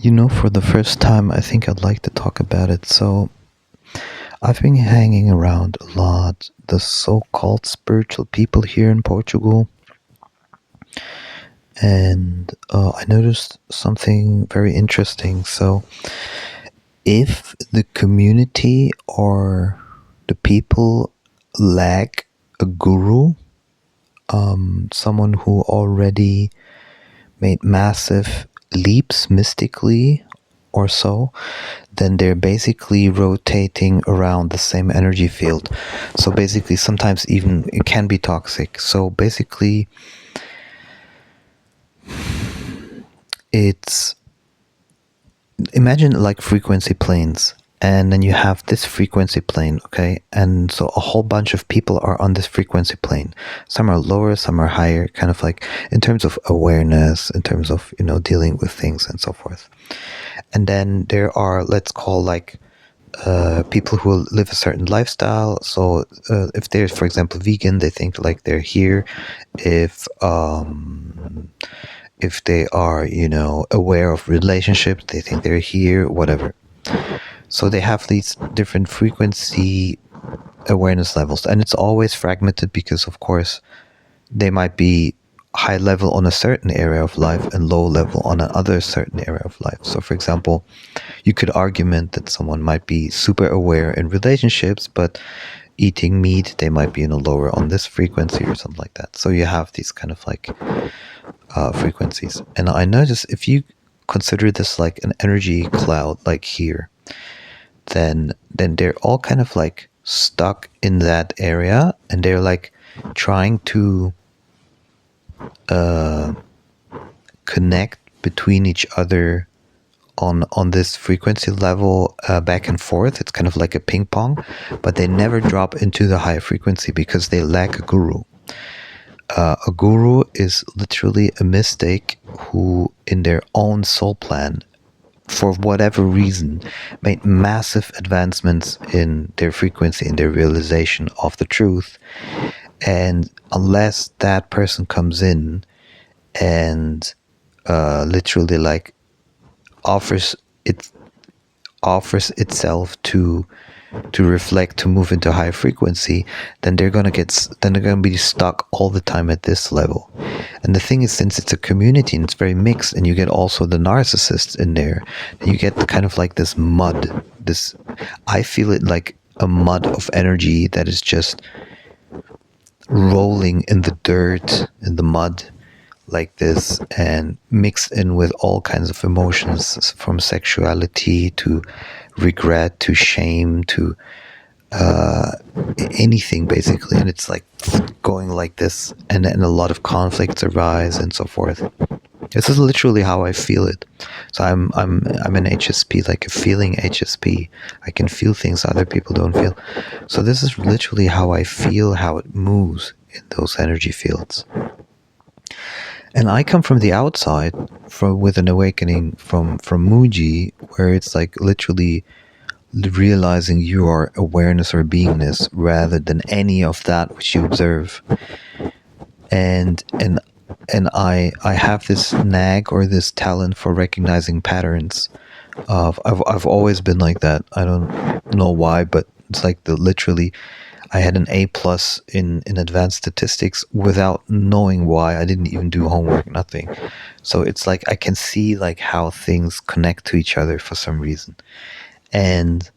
For the first time, I think I'd like to talk about it. So, I've been hanging around a lot the so-called spiritual people here in Portugal, and I noticed something very interesting. So, if the community or the people lack a guru, someone who already made massive leaps mystically or so, then they're basically rotating around the same energy field. So basically, sometimes even it can be toxic. So basically, it's imagine like frequency planes. And then you have this frequency plane, okay? And so a whole bunch of people are on this frequency plane. Some are lower, some are higher, kind of like in terms of awareness, in terms of, dealing with things and so forth. And then there are, let's call like people who live a certain lifestyle. So if they're, for example, vegan, they think like they're here. If they are, aware of relationships, they think they're here, whatever. So they have these different frequency awareness levels, and it's always fragmented because, of course, they might be high level on a certain area of life and low level on another certain area of life. So, for example, you could argument that someone might be super aware in relationships, but eating meat, they might be in a lower on this frequency or something like that. So you have these kind of like frequencies. And I notice if you consider this like an energy cloud, like here, then they're all kind of like stuck in that area, and they're like trying to connect between each other on this frequency level, back and forth. It's kind of like a ping pong, but they never drop into the higher frequency because they lack a guru. A guru is literally a mystic who, in their own soul plan, for whatever reason, made massive advancements in their frequency, in their realization of the truth. And unless that person comes in and literally like offers itself to reflect, to move into high frequency, then they're gonna be stuck all the time at this level. And the thing is, since it's a community and it's very mixed, and you get also the narcissists in there, you get kind of like this mud. I feel it like a mud of energy that is just rolling in the dirt, in the mud, like this, and mixed in with all kinds of emotions, from sexuality to regret to shame to anything basically. And it's like going like this, and a lot of conflicts arise and so forth. This is literally how I feel it. So I'm an HSP, like a feeling HSP. I can feel things other people don't feel. So this is literally how I feel, how it moves in those energy fields. And I come from the outside, with an awakening from Muji, where it's like literally realizing you are awareness or beingness rather than any of that which you observe. And I have this knack or this talent for recognizing patterns. I've always been like that. I don't know why, but it's like literally I had an A+ in advanced statistics without knowing why. I didn't even do homework, nothing. So it's like I can see like how things connect to each other for some reason, and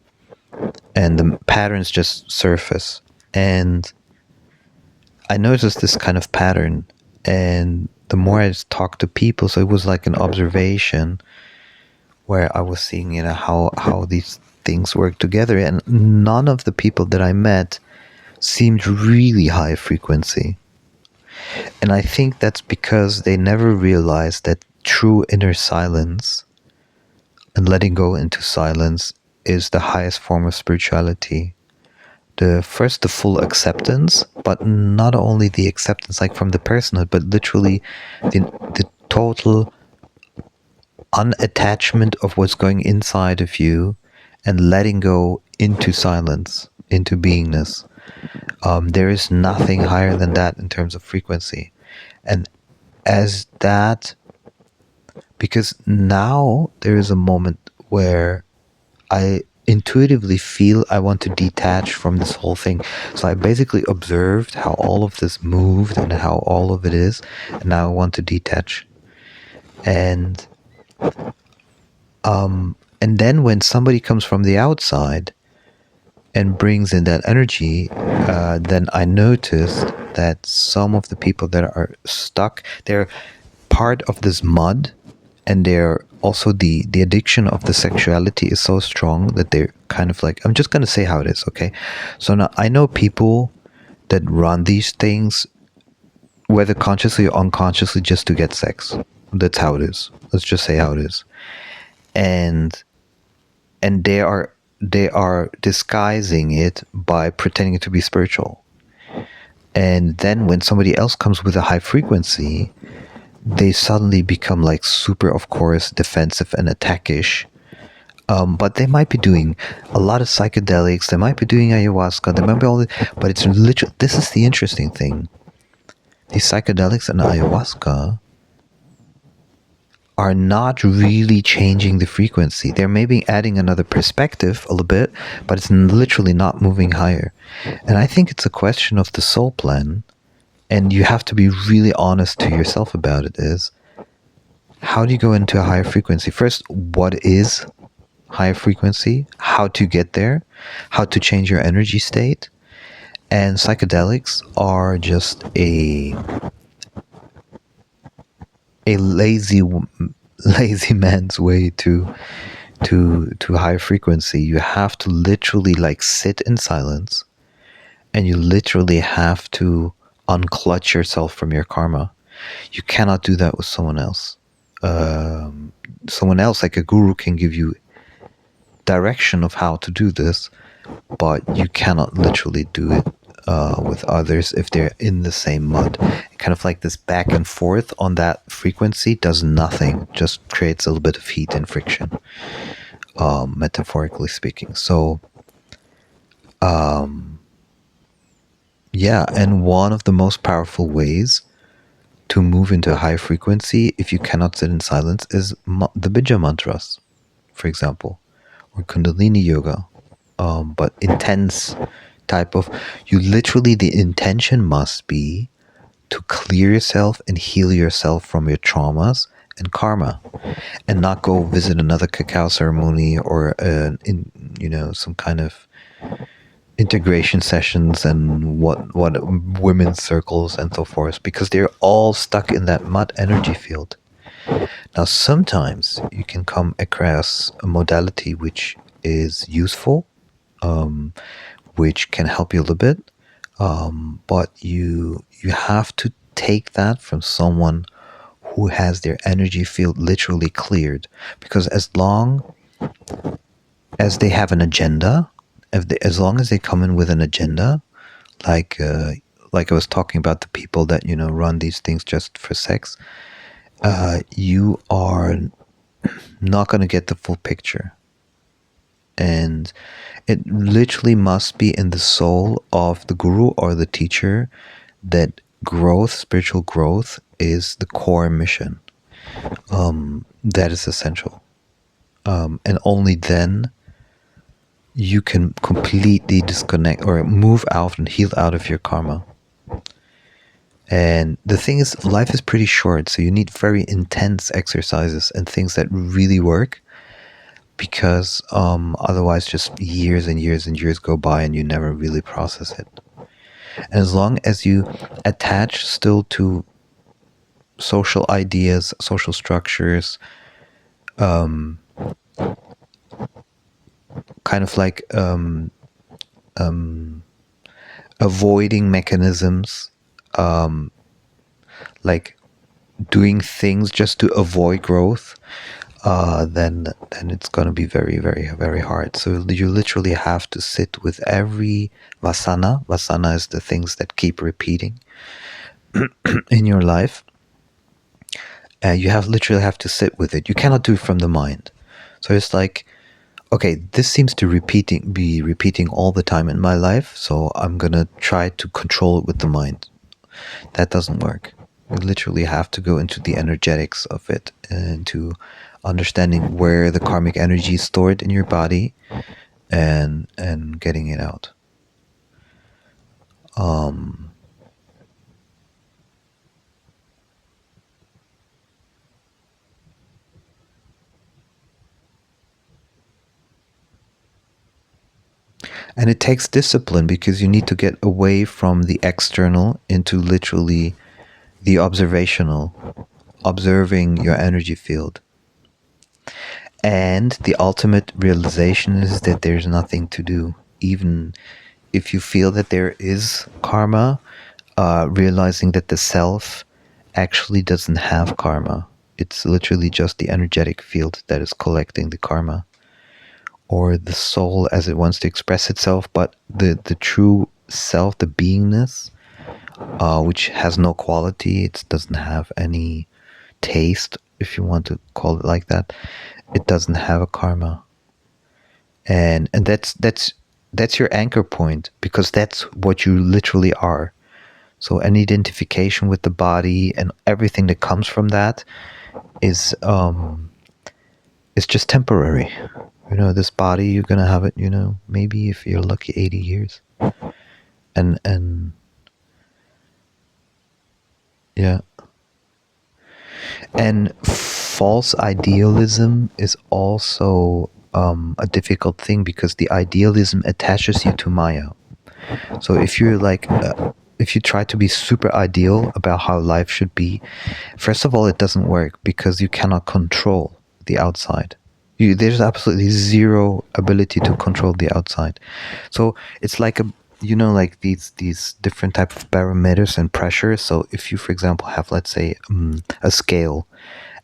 the patterns just surface. And I noticed this kind of pattern, and the more I talked to people, so it was like an observation where I was seeing, how these things work together, and none of the people that I met seemed really high frequency. And I think that's because they never realized that true inner silence and letting go into silence is the highest form of spirituality. The full acceptance, but not only the acceptance like from the personhood, but literally the total unattachment of what's going inside of you, and letting go into silence, into beingness. There is nothing higher than that in terms of frequency. And as that because now there is a moment where I intuitively feel I want to detach from this whole thing. So I basically observed how all of this moved and how all of it is, and now I want to detach. And and then when somebody comes from the outside and brings in that energy, then I noticed that some of the people that are stuck, they're part of this mud, and they're also the addiction of the sexuality is so strong that they're kind of like, I'm just going to say how it is, okay? So now I know people that run these things, whether consciously or unconsciously, just to get sex. That's how it is. Let's just say how it is. And they are disguising it by pretending to be spiritual. And then when somebody else comes with a high frequency, they suddenly become like super, of course, defensive and attackish. But they might be doing a lot of psychedelics. They might be doing ayahuasca. They might be all, but it's literally, this is the interesting thing. These psychedelics and ayahuasca are not really changing the frequency. They're maybe adding another perspective a little bit, but it's literally not moving higher. And I think it's a question of the soul plan, and you have to be really honest to yourself about it, is how do you go into a higher frequency? First, what is higher frequency? How to get there? How to change your energy state? And psychedelics are just a lazy man's way to high frequency. You have to literally like sit in silence, and you literally have to unclutch yourself from your karma. You cannot do that with someone else. Someone else, like a guru, can give you direction of how to do this, but you cannot literally do it with others if they're in the same mud. Kind of like this back and forth on that frequency does nothing, just creates a little bit of heat and friction, metaphorically speaking. So, yeah, and one of the most powerful ways to move into a high frequency, if you cannot sit in silence, is the Bija mantras, for example, or Kundalini yoga. But intense type of, you literally, the intention must be to clear yourself and heal yourself from your traumas and karma, and not go visit another cacao ceremony or some kind of integration sessions and what women's circles and so forth, because they're all stuck in that mud energy field. Now sometimes you can come across a modality which is useful, which can help you a little bit, but you have to take that from someone who has their energy field literally cleared, because as long as they have an agenda, as long as they come in with an agenda, like I was talking about the people that run these things just for sex, you are not going to get the full picture. And it literally must be in the soul of the guru or the teacher that growth, spiritual growth, is the core mission. That is essential. And only then you can completely disconnect or move out and heal out of your karma. And the thing is, life is pretty short, so you need very intense exercises and things that really work, because otherwise just years and years and years go by and you never really process it. And as long as you attach still to social ideas, social structures, kind of like avoiding mechanisms, like doing things just to avoid growth, then it's going to be very, very, very hard. So you literally have to sit with every vasana. Vasana is the things that keep repeating in your life. You literally have to sit with it. You cannot do it from the mind. So it's like, okay, this seems to be repeating all the time in my life, so I'm gonna try to control it with the mind. That doesn't work. You literally have to go into the energetics of it and to understanding where the karmic energy is stored in your body and getting it out. Um, and it takes discipline because you need to get away from the external into literally the observational, observing your energy field. And the ultimate realization is that there's nothing to do. Even if you feel that there is karma, realizing that the self actually doesn't have karma. It's literally just the energetic field that is collecting the karma, or the soul as it wants to express itself. But the true self, the beingness, which has no quality, it doesn't have any taste, if you want to call it like that. It doesn't have a karma, and that's your anchor point, because that's what you literally are. So an identification with the body and everything that comes from that is just temporary. This body, you're gonna have it, maybe if you're lucky 80 years. And yeah. And false idealism is also a difficult thing, because the idealism attaches you to Maya. So if you're like, if you try to be super ideal about how life should be, first of all, it doesn't work because you cannot control the outside. There's absolutely zero ability to control the outside. So it's like like these different type of barometers and pressures. So if you, for example, have, let's say, a scale,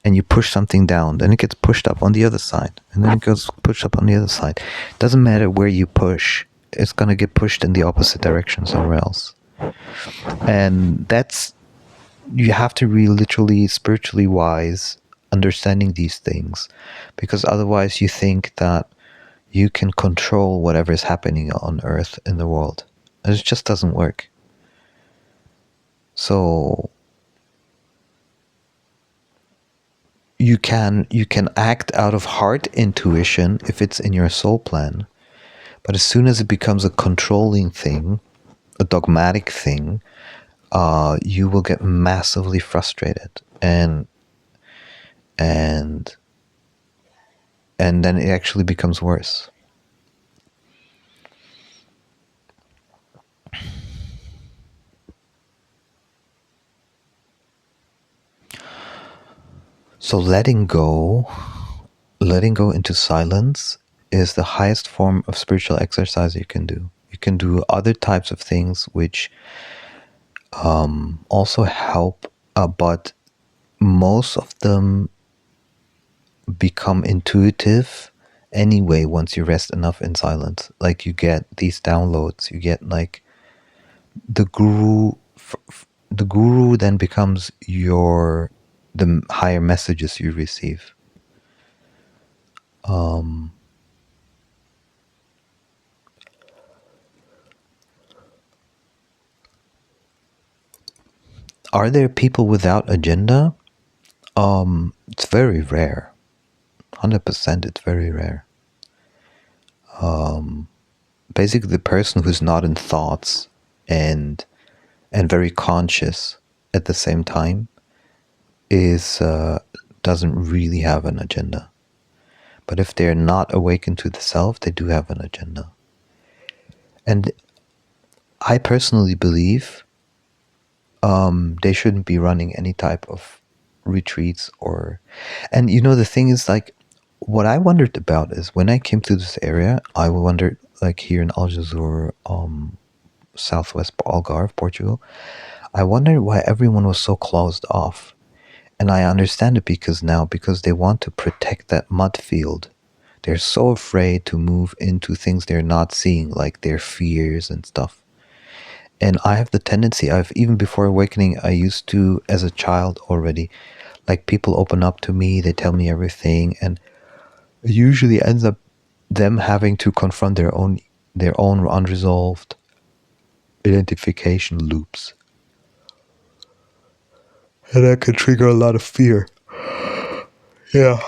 and you push something down, then it gets pushed up on the other side, and then it goes pushed up on the other side. Doesn't matter where you push, it's gonna get pushed in the opposite direction somewhere else. And you have to be literally spiritually wise, understanding these things, because otherwise you think that you can control whatever is happening on earth, in the world. And it just doesn't work. So you can act out of heart intuition if it's in your soul plan, but as soon as it becomes a controlling thing, a dogmatic thing, you will get massively frustrated, and then it actually becomes worse. So letting go into silence is the highest form of spiritual exercise you can do. You can do other types of things which also help, but most of them become intuitive anyway once you rest enough in silence. Like, you get these downloads, you get like the guru. The guru then becomes the higher messages you receive. Are there people without agenda? It's very rare. 100%, it's very rare. Basically, the person who's not in thoughts and very conscious at the same time is doesn't really have an agenda. But if they're not awakened to the self, they do have an agenda. And I personally believe they shouldn't be running any type of retreats and the thing is, like, what I wondered about is, when I came to this area, I wondered, like, here in Algesur, southwest Algarve, Portugal, I wondered why everyone was so closed off. And I understand it because they want to protect that mud field. They're so afraid to move into things they're not seeing, like their fears and stuff. And I have the tendency, even before awakening, I used to, as a child already, like, people open up to me, they tell me everything, and it usually ends up them having to confront their own unresolved identification loops. and that can trigger a lot of fear. Yeah.